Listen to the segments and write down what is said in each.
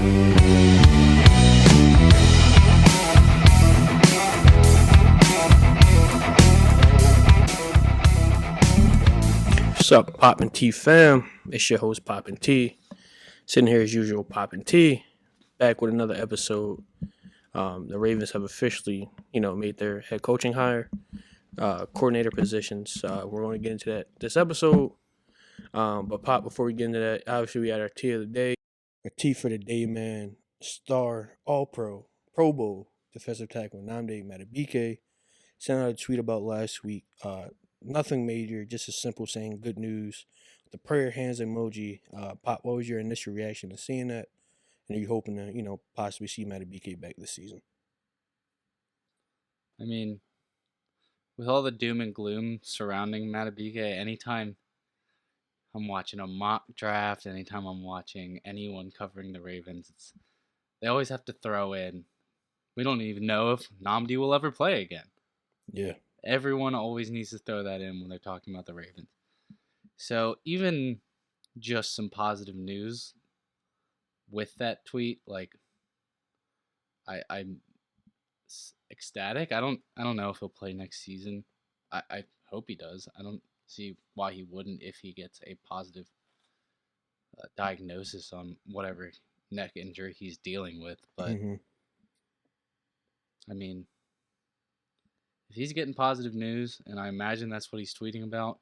What's up, Poppin' T fam? It's your host, Poppin' T. Sitting here as usual, Poppin' T. Back with another episode. The Ravens have officially, made their head coaching hire, coordinator positions. We're going to get into that this episode. But Pop, before we get into that, obviously we had our T of the day. Our T for the day, man. Star, All-Pro, Pro Bowl defensive tackle Nnamdi Madubuike sent out a tweet about last week. Nothing major, just a simple saying good news. The prayer hands emoji. Pop, what was your initial reaction to seeing that? And are you hoping to, possibly see Madubuike back this season? I mean, with all the doom and gloom surrounding Madubuike, anytime I'm watching a mock draft, anytime I'm watching anyone covering the Ravens, they always have to throw in, we don't even know if Nnamdi will ever play again. Yeah. Everyone always needs to throw that in when they're talking about the Ravens. So even just some positive news with that tweet, like I'm ecstatic. I don't know if he'll play next season. I hope he does. I don't see why he wouldn't if he gets a positive diagnosis on whatever neck injury he's dealing with. But I mean, if he's getting positive news, and I imagine that's what he's tweeting about,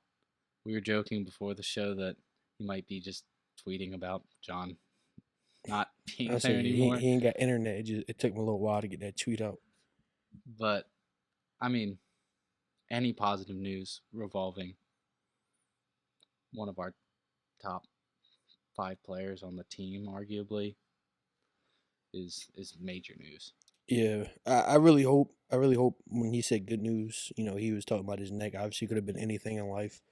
we were joking before the show that he might be just tweeting about John not being there anymore. He ain't got internet. It took him a little while to get that tweet out. But I mean, any positive news revolving one of our top 5 players on the team, arguably, is major news. Yeah, I really hope when he said good news, he was talking about his neck. Obviously, could have been anything in life.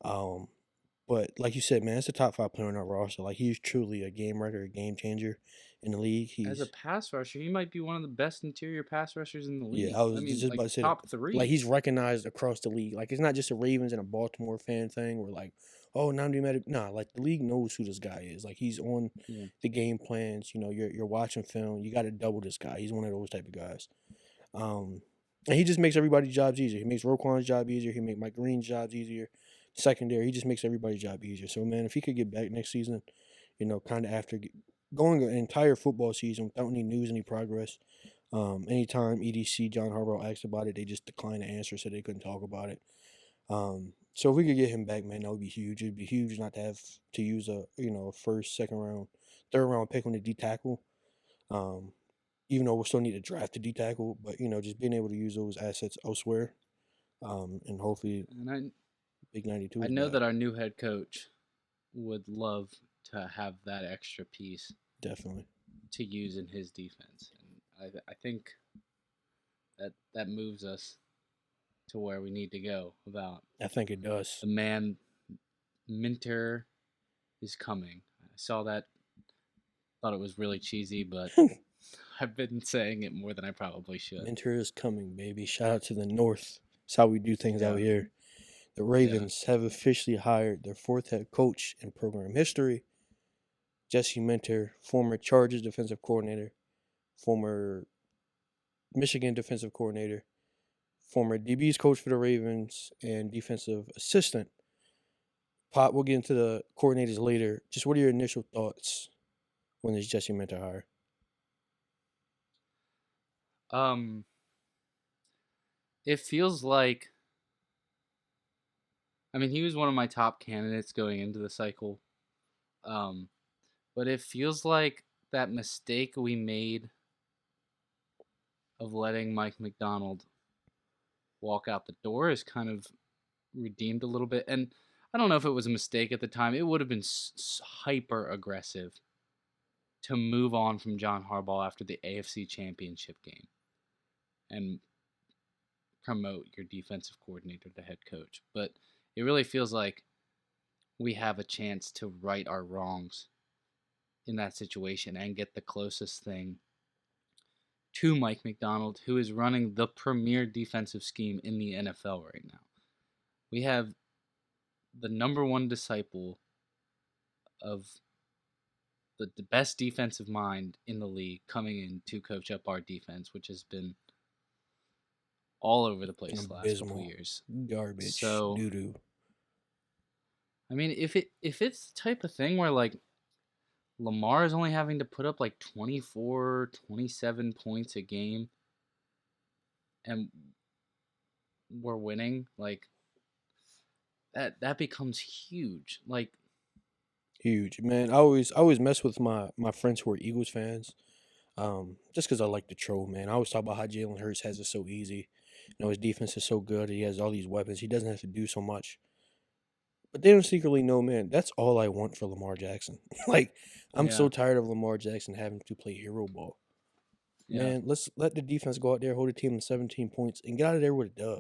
But like you said, man, it's a top 5 player on our roster. Like, he's truly a game wrecker, a game changer in the league. As a pass rusher, he might be one of the best interior pass rushers in the league. Yeah, I was just about to say top 3. Like, he's recognized across the league. Like, it's not just a Ravens and a Baltimore fan thing where, like, oh, Nnamdi Madubuike. Nah, like, the league knows who this guy is. Like, he's on the game plans. You're watching film. You got to double this guy. He's one of those type of guys. And he just makes everybody's jobs easier. He makes Roquan's job easier. He makes Mike Green's jobs easier. Secondary, he just makes everybody's job easier. So, man, if he could get back next season, kind of after going an entire football season without any news, any progress, anytime EDC, John Harbaugh asked about it, they just declined to answer, so they couldn't talk about it. So if we could get him back, man, that would be huge. It'd be huge not to have to use a first, second round, third round pick on the D tackle. Even though we'll still need to draft a D tackle, but just being able to use those assets elsewhere, and hopefully, Big 92. I know that our new head coach would love to have that extra piece, definitely, to use in his defense, and I think that moves us to where we need to go. I think it does. The man Minter is coming. I saw that. Thought it was really cheesy, but I've been saying it more than I probably should. Minter is coming, baby. Shout out to the North. That's how we do things out here. The Ravens have officially hired their 4th head coach in program history. Jesse Minter, former Chargers defensive coordinator, former Michigan defensive coordinator, former DB's coach for the Ravens, and defensive assistant. Pop, we'll get into the coordinators later. Just what are your initial thoughts when this Jesse Minter hire? It feels like, I mean, he was one of my top candidates going into the cycle. But it feels like that mistake we made of letting Mike Macdonald walk out the door is kind of redeemed a little bit. And I don't know if it was a mistake at the time. It would have been hyper aggressive to move on from John Harbaugh after the AFC Championship game and promote your defensive coordinator to head coach. But it really feels like we have a chance to right our wrongs in that situation and get the closest thing to Mike Macdonald, who is running the premier defensive scheme in the NFL right now. We have the number 1 disciple of the best defensive mind in the league coming in to coach up our defense, which has been all over the place the last couple of Abysmal. years. Garbage. So, Doo-doo. I mean, if it's the type of thing where like Lamar is only having to put up like 24, 27 points a game and we're winning, like that becomes huge. Like, Huge, man. I always mess with my friends who are Eagles fans. Just because I like to troll, man. I always talk about how Jalen Hurts has it so easy. His defense is so good. He has all these weapons. He doesn't have to do so much. But they don't secretly know, man. That's all I want for Lamar Jackson. Like, I'm yeah, so tired of Lamar Jackson having to play hero ball. yeah, Man, let's let the defense go out there, hold a team to 17 points, and get out of there with a dub.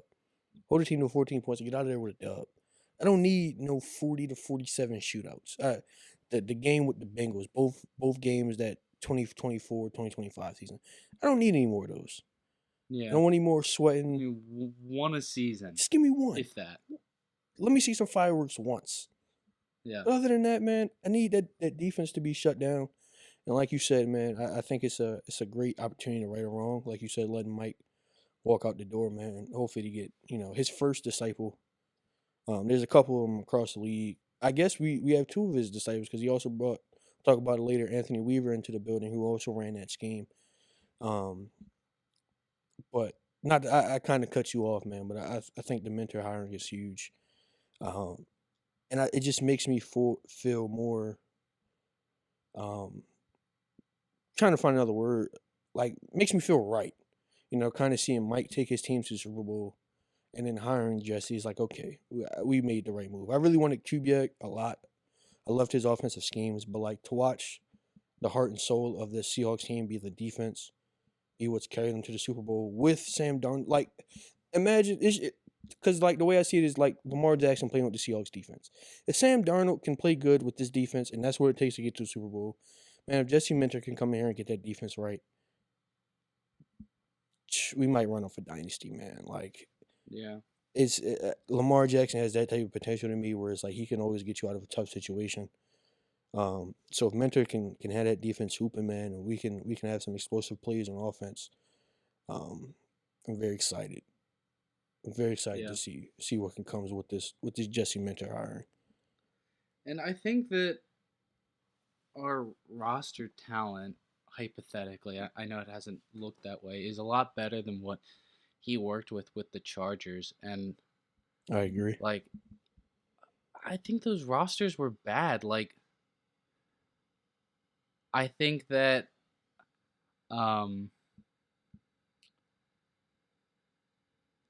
Hold a team to 14 points and get out of there with a dub. I don't need no 40 to 47 shootouts. The game with the Bengals, both games that 2024, 2025 season. I don't need any more of those. I yeah. don't want any more sweating. One a season, Just give me one. if that. Let me see some fireworks once. Yeah, But other than that, man, I need that defense to be shut down. And like you said, man, I think it's a great opportunity to right or wrong. Like you said, letting Mike walk out the door, man. Hopefully to get, his first disciple. There's a couple of them across the league. I guess we have two of his disciples because he also talk about it later, Anthony Weaver into the building, who also ran that scheme. Um, but not I kind of cut you off, man. But I think the mentor hiring is huge. Um, and it just makes me feel more. Um, trying to find another word, like makes me feel right. Kind of seeing Mike take his team to the Super Bowl, and then hiring Jesse is like, okay, we made the right move. I really wanted Kubiak a lot. I loved his offensive schemes, but like to watch the heart and soul of the Seahawks team be the defense, be what's carried them to the Super Bowl with Sam Darnold. Like, imagine because like the way I see it is like Lamar Jackson playing with the Seahawks defense. If Sam Darnold can play good with this defense, and that's what it takes to get to the Super Bowl, man, if Jesse Minter can come in here and get that defense right, we might run off a dynasty, man. Like, yeah, it's Lamar Jackson has that type of potential to me, where it's like he can always get you out of a tough situation. So if Mentor can have that defense hooping, man, and we can have some explosive plays on offense, I'm very excited. I'm very excited yeah. to see what can comes with this Jesse Mentor hiring. And I think that our roster talent, hypothetically, I know it hasn't looked that way, is a lot better than what he worked with the Chargers. And I agree. like, I think those rosters were bad. I think that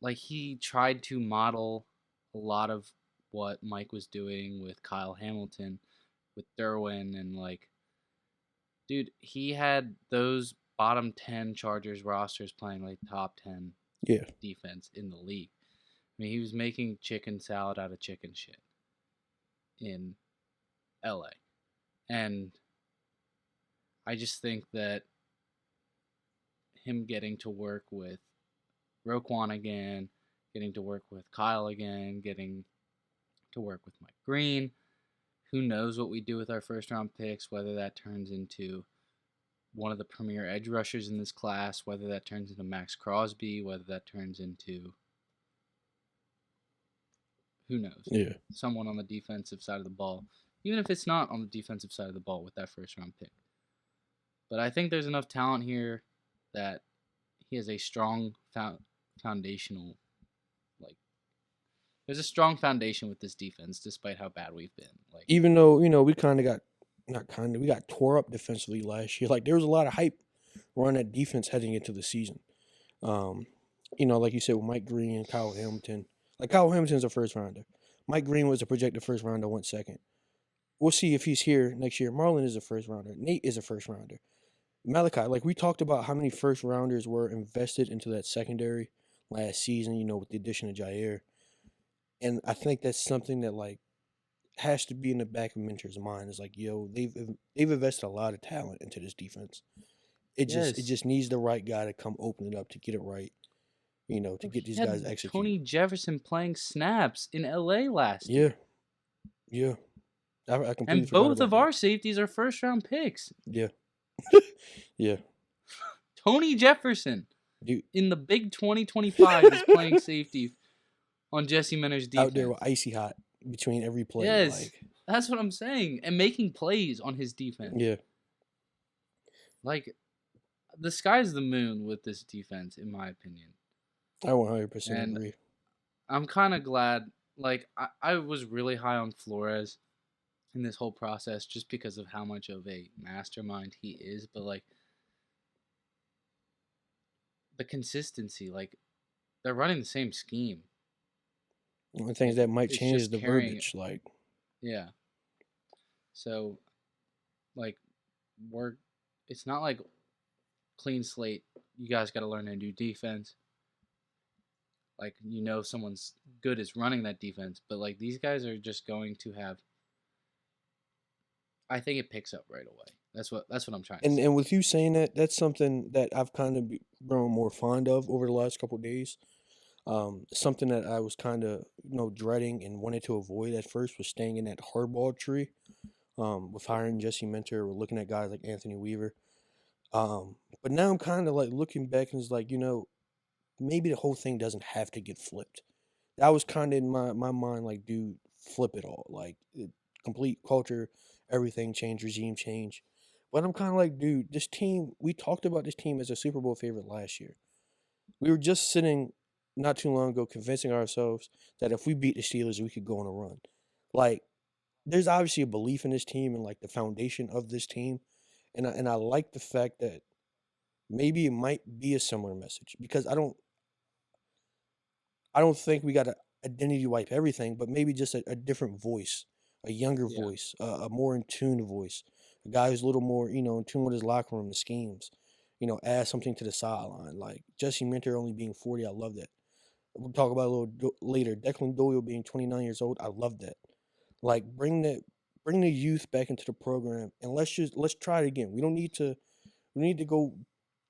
like he tried to model a lot of what Mike was doing with Kyle Hamilton, with Derwin, and like, dude, he had those bottom 10 Chargers rosters playing like top 10 Yeah. defense in the league. I mean, he was making chicken salad out of chicken shit in LA. And I just think that him getting to work with Roquan again, getting to work with Kyle again, getting to work with Mike Green, who knows what we do with our first round picks, whether that turns into one of the premier edge rushers in this class, whether that turns into Max Crosby, whether that turns into, who knows, Yeah. someone on the defensive side of the ball, even if it's not on the defensive side of the ball with that first round pick. But I think there's enough talent here that he has a strong foundational, like, there's a strong foundation with this defense, despite how bad we've been. Like, Even though we kind of we got tore up defensively last year. Like there was a lot of hype around that defense heading into the season. Like you said with Mike Green and Kyle Hamilton. Like Kyle Hamilton's a first rounder. Mike Green was a projected first rounder, went second. We'll see if he's here next year. Marlon is a first rounder. Nate is a first rounder. Malachi, like we talked about how many first rounders were invested into that secondary last season, with the addition of Jair. And I think that's something that like has to be in the back of Mentor's mind. Is like, they've invested a lot of talent into this defense. It just needs the right guy to come open it up to get it right. To get these guys execute. Tony Jefferson playing snaps in LA last year. Yeah. I completely And forgot both about of that. our safeties are first-round picks. Yeah. Yeah. Tony Jefferson Dude, in the big 2025 is playing safety on Jesse Minter's out there defense. with icy hot between every play. Yes, Like, that's what I'm saying. And making plays on his defense. yeah, Like, the sky's the moon with this defense, in my opinion. I 100% And agree. I'm kind of glad. Like, I was really high on Flores in this whole process just because of how much of a mastermind he is. But, like, the consistency, like, they're running the same scheme. One things that might It's change is just the carrying verbiage. Like, Yeah. So, like, it's not like clean slate. You guys got to learn how to do defense. Like, someone's good as running that defense, but like these guys are just going to have. I think it picks up right away. That's what I'm trying to say. and with you saying that, that's something that I've kind of grown more fond of over the last couple of days. Something that I was kind of dreading and wanted to avoid at first was staying in that hardball tree. With hiring Jesse Minter, we're looking at guys like Anthony Weaver. But now I'm kind of like looking back and it's like, maybe the whole thing doesn't have to get flipped. That was kind of in my mind, like, dude, flip it all. Like, complete culture, everything change, regime change. But I'm kind of like, dude, this team, we talked about this team as a Super Bowl favorite last year. We were just sitting not too long ago convincing ourselves that if we beat the Steelers, we could go on a run. Like, there's obviously a belief in this team and like the foundation of this team. And I like the fact that maybe it might be a similar message because I don't think we got to identity wipe everything, but maybe just a different voice, a younger Yeah. voice, a more in tune voice, a guy who's a little more, in tune with his locker room, the schemes, add something to the sideline. Like Jesse Minter only being 40, I love that. We'll talk about it a little later. Declan Doyle being 29 years old, I love that. Like bring the youth back into the program and let's try it again. We need to go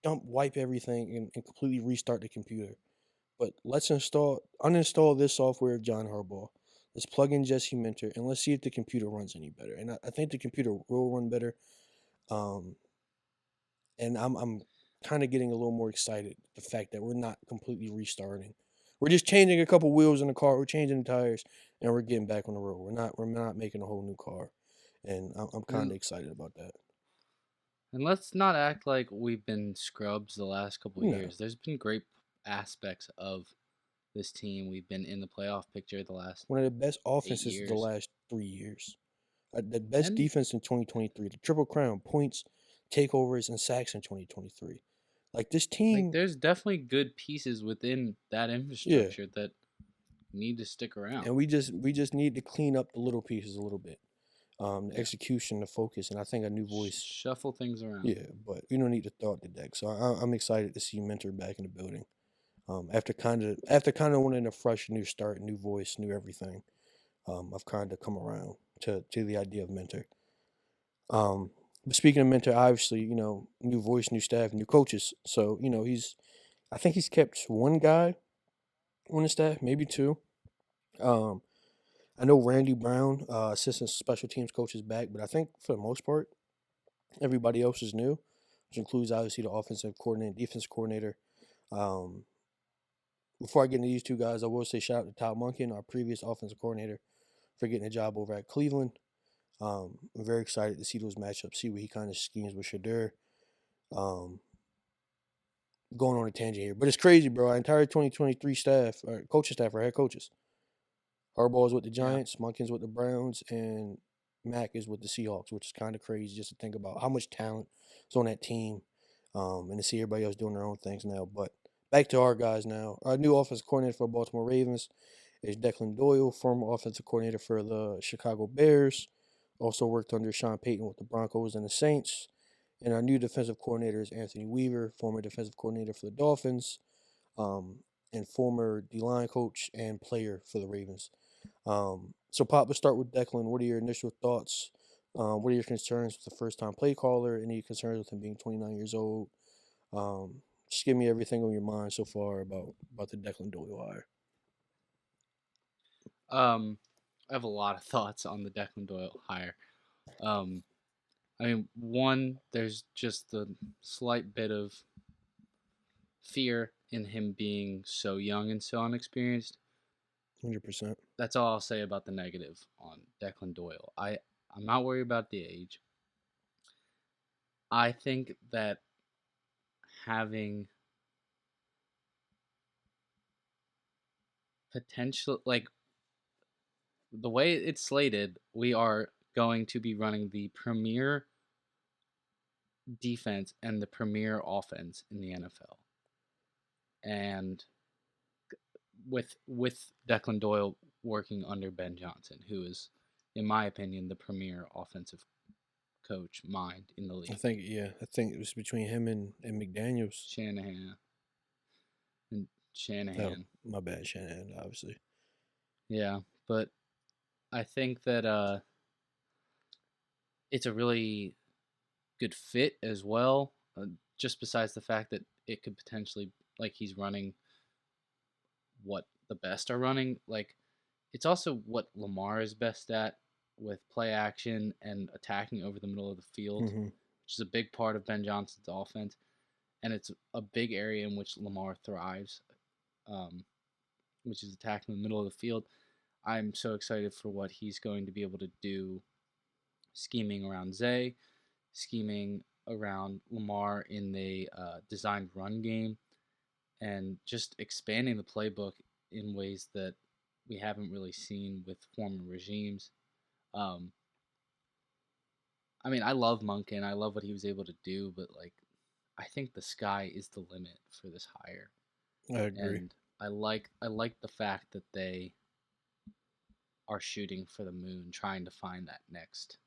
wipe everything and completely restart the computer. But let's uninstall this software of John Harbaugh. Let's plug in Jesse Minter and let's see if the computer runs any better. And I think the computer will run better. Um, and I'm kind of getting a little more excited the fact that we're not completely restarting. We're just changing a couple wheels in the car. We're changing the tires, and we're getting back on the road. We're not making a whole new car, and I'm kind of excited about that. And let's not act like we've been scrubs the last couple of No. years. There's been great aspects of this team. We've been in the playoff picture the last One of the best offenses of the years. last 3 years. The best And- defense in 2023. The Triple Crown, points, takeovers, and sacks in 2023. Like this team, like there's definitely good pieces within that infrastructure that need to stick around. and we just need to clean up the little pieces a little bit. The execution, the focus, and I think a new voice. Shuffle things around. Yeah, but we don't need to throw out the deck. So I'm excited to see Mentor back in the building. After kind of wanting a fresh new start, new voice, new everything. I've kind of come around to the idea of Mentor. But speaking of Mentor, obviously, new voice, new staff, new coaches. So, I think he's kept one guy on the staff, maybe two. I know Randy Brown, assistant special teams coach, is back, but I think for the most part, everybody else is new, which includes obviously the offensive coordinator, defensive coordinator. Before I get into these two guys, I will say shout out to Todd Monken, our previous offensive coordinator, for getting a job over at Cleveland. I'm very excited to see those matchups, see what he kind of schemes with Shadur. Going on a tangent here, but it's crazy, bro. Our entire 2023 staff, or coaching staff, are head coaches. Harbaugh is with the Giants, Monken's with the Browns, and Mack is with the Seahawks, which is kind of crazy just to think about how much talent is on that team, and to see everybody else doing their own things now. But back to our guys now. Our new offensive coordinator for the Baltimore Ravens is Declan Doyle, former offensive coordinator for the Chicago Bears. Also worked under Sean Payton with the Broncos and the Saints. And our new defensive coordinator is Anthony Weaver, former defensive coordinator for the Dolphins, and former D-line coach and player for the Ravens. So, Pop, let's start with Declan. What are your initial thoughts? What are your concerns with the first-time play caller? Any concerns with him being 29 years old? Just give me everything on your mind so far about the Declan Doyle hire. have a lot of thoughts on the Declan Doyle hire. Um, I mean, one, there's just the slight bit of fear in him being so young and so unexperienced. 100%. That's all I'll say about the negative on Declan Doyle. I'm not worried about the age. I think that having potential, like the way it's slated, we are going to be running the premier defense and the premier offense in the NFL. And with Declan Doyle working under Ben Johnson, who is, in my opinion, the premier offensive coach mind in the I league. think it was between him and McDaniels. Shanahan. And Oh, Shanahan. my bad, Shanahan, obviously. Yeah, but I think that it's a really good fit as well. Just besides the fact that it could potentially, like, he's running what the best are running. Like, it's also what Lamar is best at with play action and attacking over the middle of the field, Hmm. which is a big part of Ben Johnson's offense, and it's a big area in which Lamar thrives, which is attacking the middle of the field. I'm so excited for what he's going to be able to do, scheming around Zay, scheming around Lamar in the designed run game, and just expanding the playbook in ways that we haven't really seen with former regimes. Um, I mean, I love Monken. I love what he was able to do, but like, I think the sky is the limit for this hire, I agree. and I like the fact that they are shooting for the moon, trying to find that next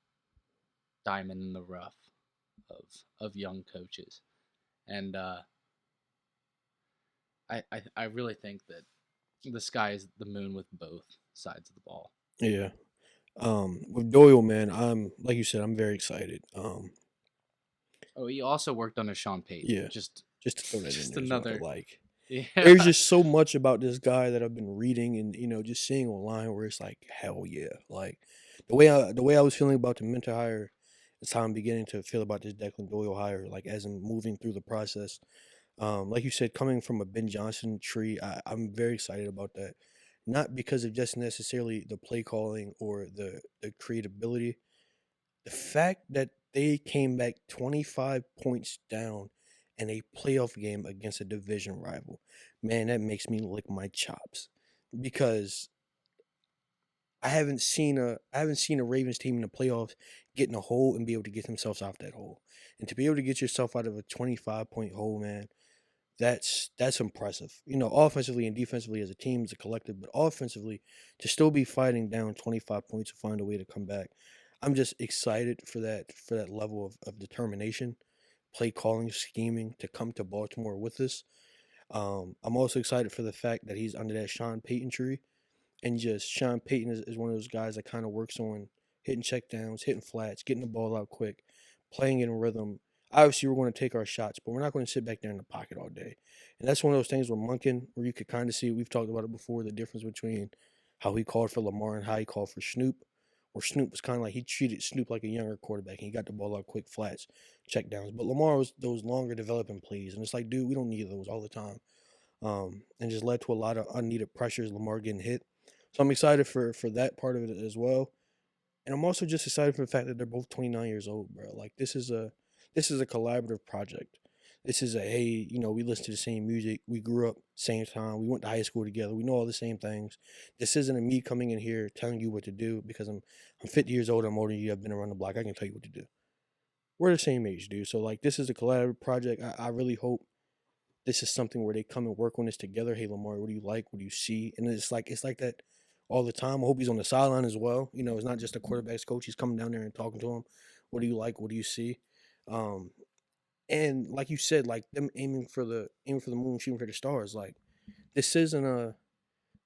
diamond in the rough of young coaches, and I really think that the sky is the moon with both sides of the ball. Yeah. With Doyle, man, I'm like you said, I'm very excited. Oh, he also worked under Sean Payton. Yeah, Just just to throw that in just there as well. another. Like, Yeah. there's just so much about this guy that I've been reading and just seeing online where it's like, hell yeah. Like the way I was feeling about the Minter hire, it's how I'm beginning to feel about this Declan Doyle hire. Like as I'm moving through the process, like you said, coming from a Ben Johnson tree, I'm very excited about that. Not because of just necessarily the play calling or the creatability. The fact that they came back 25 points down in a playoff game against a division rival, man, that makes me lick my chops because I haven't seen a Ravens team in the playoffs get in a hole and be able to get themselves out that hole. And to be able to get yourself out of a 25-point hole, man, that's impressive. Offensively and defensively as a team, as a collective, but offensively to still be fighting down 25 points to find a way to come back. I'm just excited for that level of determination, play calling, scheming to come to Baltimore with us. I'm also excited for the fact that he's under that Sean Payton tree, and just Sean Payton is one of those guys that kind of works on hitting checkdowns, hitting flats, getting the ball out quick, playing in rhythm. Obviously, we're going to take our shots, but we're not going to sit back there in the pocket all day. And that's one of those things where Monken, where you could kind of see, we've talked about it before, the difference between how he called for Lamar and how he called for Snoop. Where Snoop was kind of like he treated Snoop like a younger quarterback, and he got the ball out quick, flats, checkdowns. But Lamar was those longer developing plays, and it's like, dude, we don't need those all the time. And just led to a lot of unneeded pressures, Lamar getting hit. So I'm excited for that part of it as well. And I'm also just excited for the fact that they're both 29 years old, bro. Like this is a collaborative project. This is a hey, we listen to the same music. We grew up same time. We went to high school together. We know all the same things. This isn't a me coming in here telling you what to do because I'm 50 years old. I'm older than you. I've been around the block. I can tell you what to do. We're the same age, dude. So like this is a collaborative project. I really hope this is something where they come and work on this together. Hey Lamar, what do you like? What do you see? And it's like that all the time. I hope he's on the sideline as well. It's not just a quarterback's coach. He's coming down there and talking to him. What do you like? What do you see? Um, and like you said, like them aiming for the moon, shooting for the stars. Like this isn't a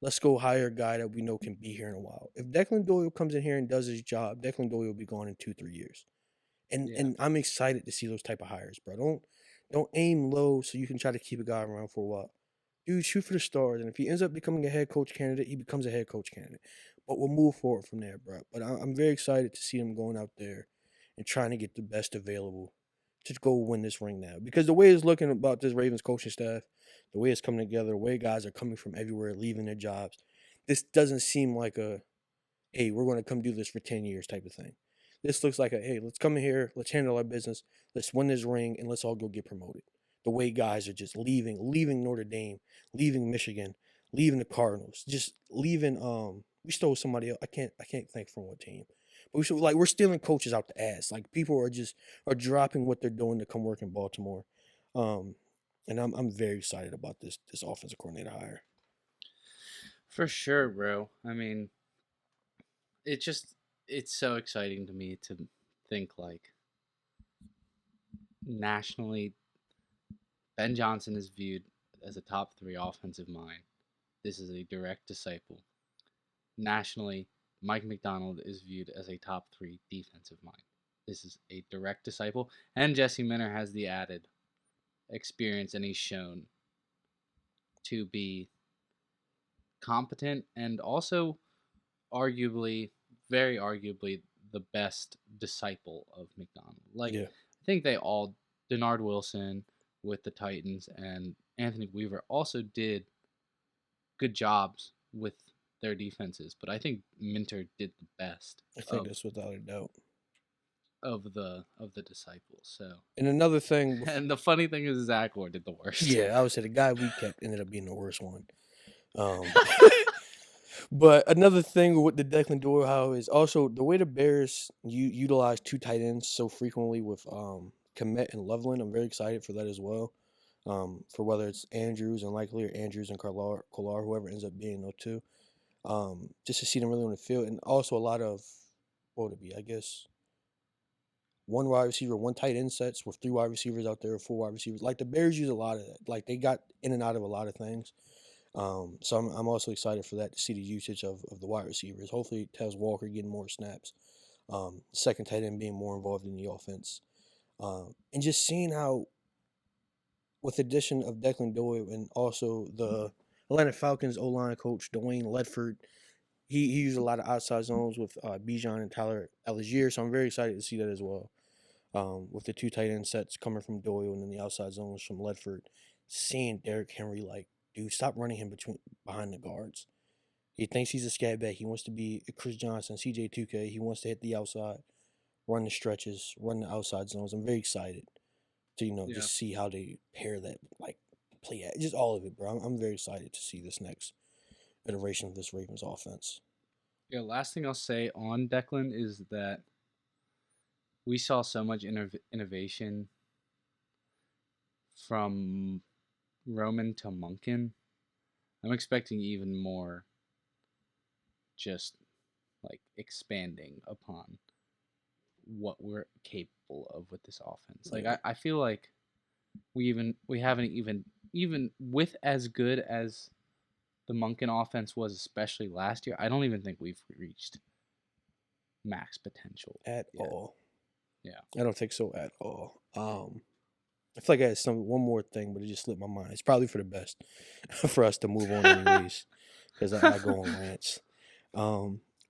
let's go hire a guy that we know can be here in a while. If Declan Doyle comes in here and does his job, Declan Doyle will be gone in 2-3 years. And Yeah. and I'm excited to see those type of hires, bro. Don't aim low so you can try to keep a guy around for a while. Dude, shoot for the stars. And if he ends up becoming a head coach candidate, he becomes a head coach candidate. but we'll move forward from there, bro. But I'm very excited to see them going out there and trying to get the best available to go win this ring now. Because the way it's looking about this Ravens coaching staff, the way it's coming together, the way guys are coming from everywhere, leaving their jobs, this doesn't seem like a hey, we're going to come do this for 10 years type of thing. This looks like a hey, let's come in here, let's handle our business, let's win this ring, and let's all go get promoted. The way guys are just leaving Notre Dame, leaving Michigan, leaving the Cardinals, just leaving. We stole somebody else. I can't think from what team, but we're stealing coaches out the ass. Like people are dropping what they're doing to come work in Baltimore, um, and I'm very excited about this offensive coordinator hire. For sure, bro. I mean, it just it's so exciting to me to think like nationally Ben Johnson is viewed as a top 3 offensive mind. This is a direct disciple. Nationally, Mike McDonald is viewed as a top 3 defensive mind. This is a direct disciple, and Jesse Minter has the added experience, and he's shown to be competent and also arguably, very arguably, the best disciple of McDonald. Like, Yeah, I think they all, Denard Wilson with the Titans and Anthony Weaver also did good jobs with their defenses, but I think Minter did the best I think that's without a doubt. of the disciples. So, And another thing, and the funny thing is Zach Orr did the worst. yeah, I would say the guy we kept ended up being the worst one. Um, but another thing with the Declan Doyle is also the way the Bears utilize 2 tight ends so frequently with Komet and Loveland. I'm very excited for that as well. For whether it's Andrews and likely or Andrews and Kolar, whoever ends up being those 2. Just to see them really on the field, and also a lot of what would it be? I guess 1 wide receiver, 1 tight end sets with 3 wide receivers out there, 4 wide receivers. Like the Bears use a lot of that. Like they got in and out of a lot of things. So I'm also excited for that to see the usage of the wide receivers. Hopefully, Tez Walker getting more snaps. Second tight end being more involved in the offense, and just seeing how, with the addition of Declan Doyle and also the Atlanta Falcons O-line coach Dwayne Ledford, he used a lot of outside zones with Bijan and Tyler Algier. So I'm very excited to see that as well. With the 2 tight end sets coming from Doyle and then the outside zones from Ledford, seeing Derrick Henry dude, stop running him behind the guards. He thinks he's a scat back. He wants to be Chris Johnson, CJ2K. He wants to hit the outside, run the stretches, run the outside zones. I'm very excited to just see how they pair that, play at just all of it, bro. I'm very excited to see this next iteration of this Ravens offense. Yeah, last thing I'll say on Declan is that we saw so much innovation from Roman to Monken. I'm expecting even more, just like expanding upon what we're capable of with this offense. Like I feel like we haven't even with as good as the Monken offense was, especially last year, I don't even think we've reached max potential at yet. all. Yeah, I don't think so at all. I feel like I had one more thing, but it just slipped my mind. It's probably for the best for us to move on anyways, because I go on rants.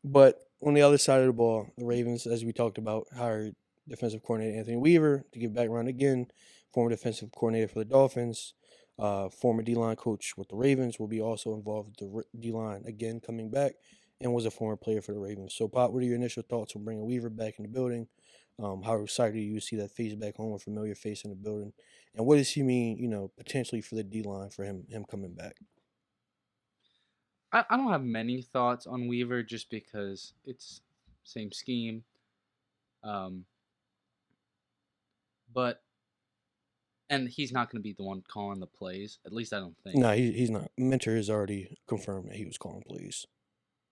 But on the other side of the ball, the Ravens, as we talked about, hired defensive coordinator Anthony Weaver to give background again, former defensive coordinator for the Dolphins, former D-line coach with the Ravens, will be also involved with the D-line again coming back, and was a former player for the Ravens. So, Pop, what are your initial thoughts on bringing Weaver back in the building? How excited are you to see that face back home, a familiar face in the building? And what does he mean, potentially for the D-line for him coming back? I don't have many thoughts on Weaver just because it's same scheme. But and he's not going to be the one calling the plays. At least I don't think. No, he's not. Minter has already confirmed that he was calling plays.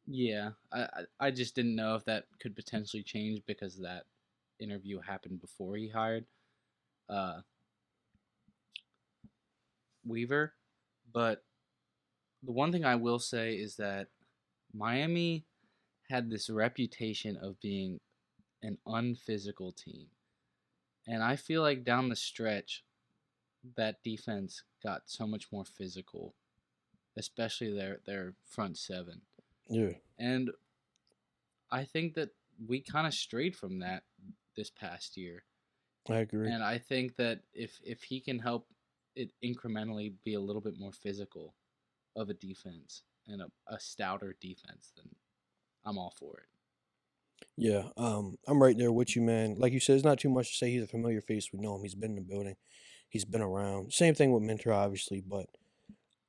Yeah, I just didn't know if that could potentially change because that interview happened before he hired Weaver. But the one thing I will say is that Miami had this reputation of being an unphysical team. And I feel like down the stretch, that defense got so much more physical, especially their front 7. Yeah. And I think that we kind of strayed from that this past year. I agree. And I think that if he can help it incrementally be a little bit more physical of a defense and a stouter defense, then I'm all for it. Yeah, I'm right there with you, man. Like you said, it's not too much to say. He's a familiar face. We know him. He's been in the building. He's been around. Same thing with Mentor, obviously, but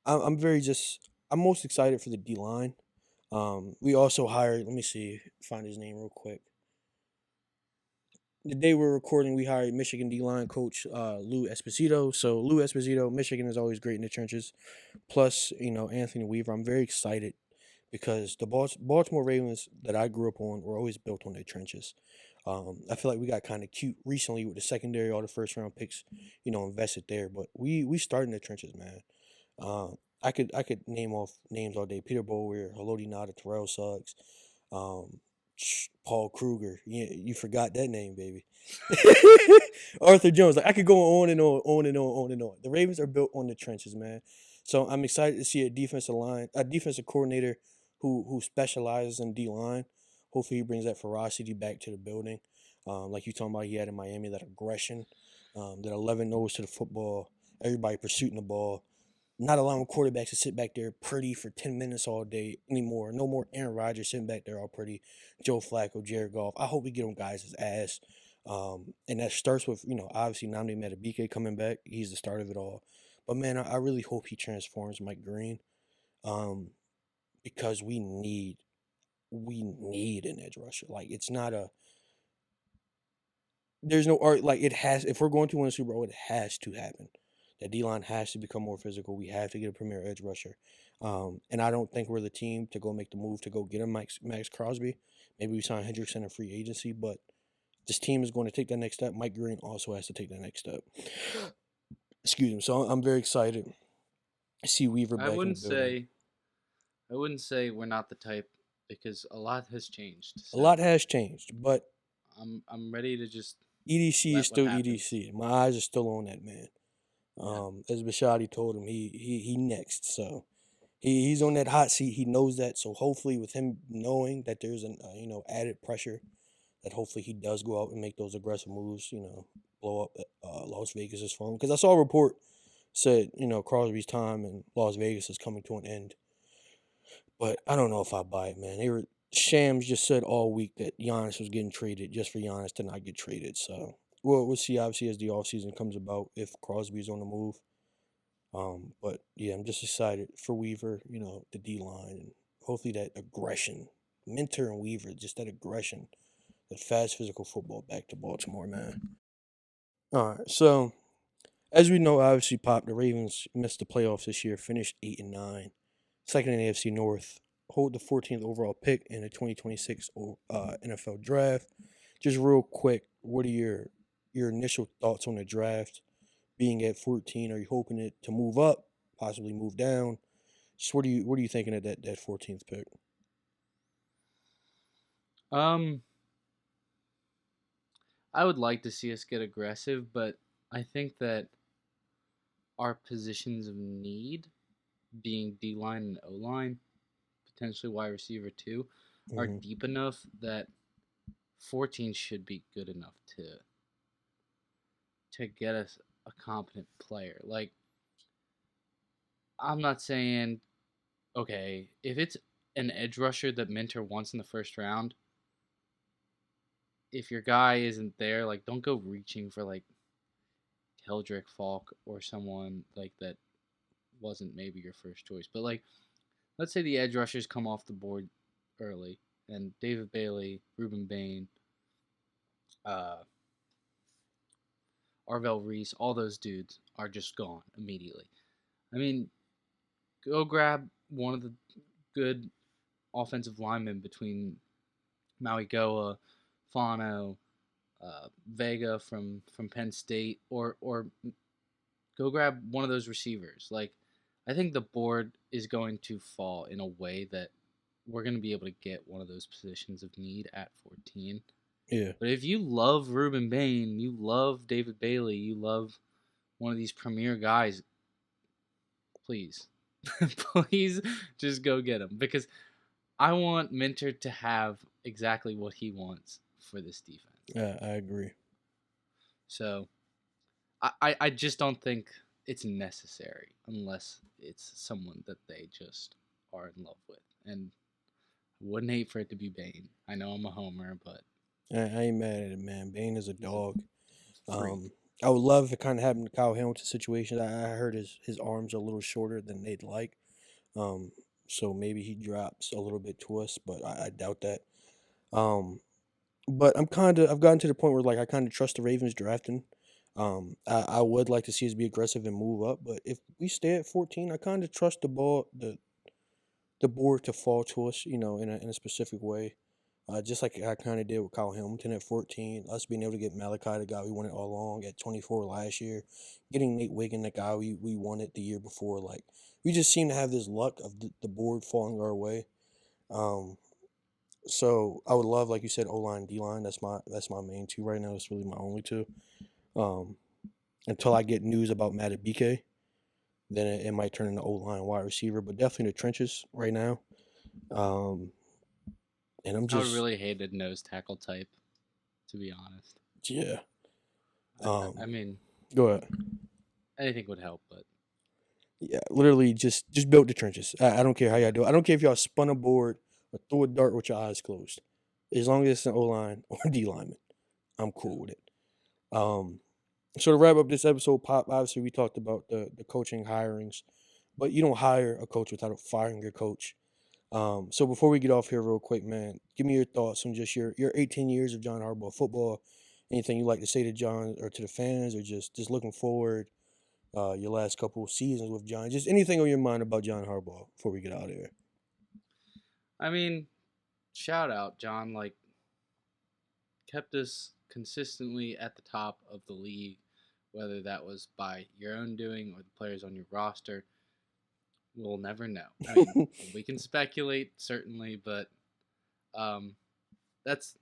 I'm very just. I'm most excited for the D line. We also hired. Let me see, find his name real quick. The day we're recording, we hired Michigan D line coach Lou Esposito. So Lou Esposito, Michigan is always great in the trenches. Plus, Anthony Weaver. I'm very excited because the Baltimore Ravens that I grew up on were always built on their trenches. I feel like we got kind of cute recently with the secondary, all the first round picks, invested there. But we started in the trenches, man. I could name off names all day: Peter Bower, Haloti Nada, Terrell Suggs, um, Paul Kruger. Yeah, you forgot that name, baby. Arthur Jones. Like I could go on and on and on and on. The Ravens are built on the trenches, man. So I'm excited to see a defensive coordinator who specializes in D line. Hopefully, he brings that ferocity back to the building. Like you talking about, he had in Miami, that aggression, that 11 nose to the football, everybody pursuing the ball, not allowing quarterbacks to sit back there pretty for 10 minutes all day anymore. No more Aaron Rodgers sitting back there all pretty. Joe Flacco, Jared Goff. I hope we get them guys' ass. And that starts with, obviously Nnamdi Madubuike coming back. He's the start of it all. But man, I really hope he transforms Mike Green. Because we need an edge rusher. Like it's not a there's no art like it has if we're going to win a Super Bowl, it has to happen. That D line has to become more physical. We have to get a premier edge rusher. And I don't think we're the team to go make the move to go get him Max Crosby. Maybe we sign Hendrickson in free agency, but this team is going to take that next step. Mike Green also has to take that next step. Excuse me. So I'm very excited to see Weaver I back in the wouldn't building. say I wouldn't say we're not the type because a lot has changed. A lot So has changed, but I'm ready to just EDC is let what still happens. EDC. My eyes are still on that man. Yeah. As Bashadi told him, he next. So he's on that hot seat. He knows that. So hopefully, with him knowing that there's an added pressure, that hopefully he does go out and make those aggressive moves. Blow up Las Vegas's phone. Because I saw a report said Crosby's time in Las Vegas is coming to an end. But I don't know if I buy it, man. Shams just said all week that Giannis was getting traded just for Giannis to not get traded. So we'll see obviously as the offseason comes about if Crosby's on the move. But yeah, I'm just excited for Weaver, the D line, and hopefully that aggression, Minter and Weaver, just that aggression, that fast physical football back to Baltimore, man. All right, so as we know, obviously, Pop, the Ravens missed the playoffs this year, finished 8-9, second in the AFC North, hold the 14th overall pick in the 2026 NFL draft. Just real quick, what are your initial thoughts on the draft? Being at 14, are you hoping it to move up, possibly move down? Just what are you thinking of that 14th pick? Um, I would like to see us get aggressive, but I think that our positions of need, being D line and O line, potentially wide receiver too, are Hmm. deep enough that 14 should be good enough to get us a competent player. Like I'm not saying okay, if it's an edge rusher that Minter wants in the first round, if your guy isn't there, like don't go reaching for like Keldrick Falk or someone like that wasn't maybe your first choice. But like let's say the edge rushers come off the board early and David Bailey, Ruben Bain, uh, Arvell Reese, all those dudes are just gone immediately. I mean, go grab one of the good offensive linemen between Maui Goa, Fano, Vega from Penn State, or go grab one of those receivers. Like, I think the board is going to fall in a way that we're going to be able to get one of those positions of need at 14. Yeah, But if you love Ruben Bain, you love David Bailey, you love one of these premier guys, please, please just go get him because I want Minter to have exactly what he wants for this defense. Yeah, I agree. So I just don't think it's necessary unless it's someone that they just are in love with. And I wouldn't hate for it to be Bane. I know I'm a homer, but I ain't mad at it, man. Bane is a he's a dog. freak. I would love if it kind of happened to Kyle Hamilton situation. I heard his arms are a little shorter than they'd like. Um, so maybe he drops a little bit to us, but I doubt that. Um, but I've gotten to the point where like I kind of trust the Ravens drafting. I would like to see us be aggressive and move up, but if we stay at 14, I kind of trust the board to fall to us, in a specific way. Just like I kind of did with Kyle Hamilton at 14, us being able to get Malachi, the guy we wanted all along, at 24 last year, getting Nate Wiggin, the guy we wanted the year before. Like, we just seem to have this luck of the board falling our way. Um, so I would love, like you said, O-line, D-line. That's my main two right now. It's really my only two. Um, until I get news about Matt BK, then it might turn into O-line, wide receiver, but definitely the trenches right now. Um, and I'm I would just, really hate a nose tackle type, to be honest. yeah. I mean, Go ahead. anything would help, but Yeah, literally just build the trenches. I don't care how y'all do it. I don't care if y'all spun a board or threw a dart with your eyes closed. As long as it's an O line or D lineman, I'm cool with it. So to wrap up this episode, Pop, obviously we talked about the coaching hirings, but you don't hire a coach without firing your coach. So before we get off here real quick, man, give me your thoughts on just your 18 years of John Harbaugh football. Anything you like to say to John or to the fans, or just looking forward, your last couple of seasons with John. Just anything on your mind about John Harbaugh before we get out of here. I mean, shout out, John. Like, kept us consistently at the top of the league, whether that was by your own doing or the players on your roster. We'll never know. I mean, we can speculate certainly, but um, that's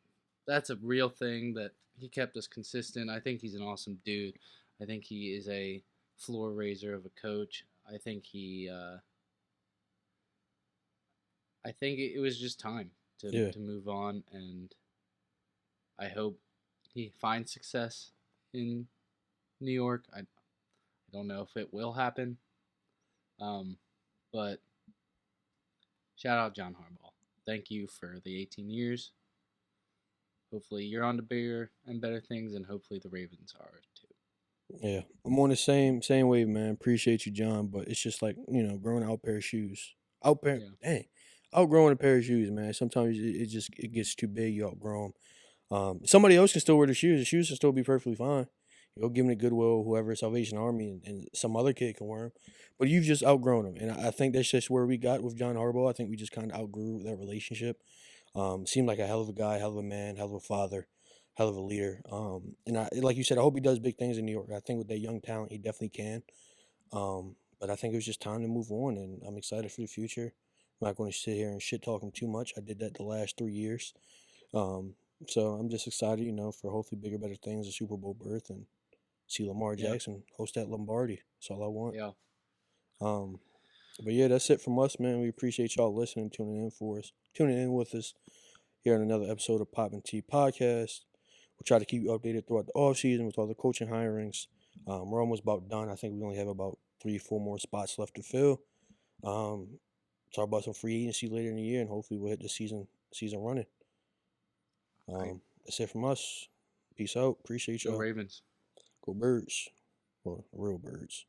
a real thing that he kept us consistent. I think he's an awesome dude. I think he is a floor raiser of a coach. I think I think it was just time Yeah. to move on, and I hope he finds success in New York. I don't know if it will happen, but shout out John Harbaugh. Thank you for the 18 years. Hopefully you're on to bigger and better things, and hopefully the Ravens are too. Yeah. I'm on the same wave, man. Appreciate you, John. But it's just like, growing out a pair of shoes. Yeah. Outgrowing a pair of shoes, man. Sometimes it gets too big, you outgrow them. Somebody else can still wear the shoes. The shoes can still be perfectly fine. Give them to Goodwill, whoever, Salvation Army, and some other kid can wear them. But you've just outgrown them. And I think that's just where we got with John Harbaugh. I think we just kind of outgrew that relationship. Seemed like a hell of a guy, hell of a man, hell of a father, hell of a leader. And like you said, I hope he does big things in New York. I think with that young talent, he definitely can. But I think it was just time to move on, and I'm excited for the future. I'm not going to sit here and shit talk him too much. I did that the last 3 years. Um, so I'm just excited, for hopefully bigger, better things, a Super Bowl berth, and see Lamar Yeah. Jackson host that Lombardi. That's all I want. Yeah. But yeah, that's it from us, man. We appreciate y'all listening, tuning in with us here on another episode of Pop and T Podcast. We'll try to keep you updated throughout the off season with all the coaching hirings. We're almost about done. I think we only have about 3-4 more spots left to fill. Talk about some free agency later in the year, and hopefully we'll hit the season running. That's it from us. Peace out. Appreciate Go y'all. Ravens. Go Birds. Well, real birds.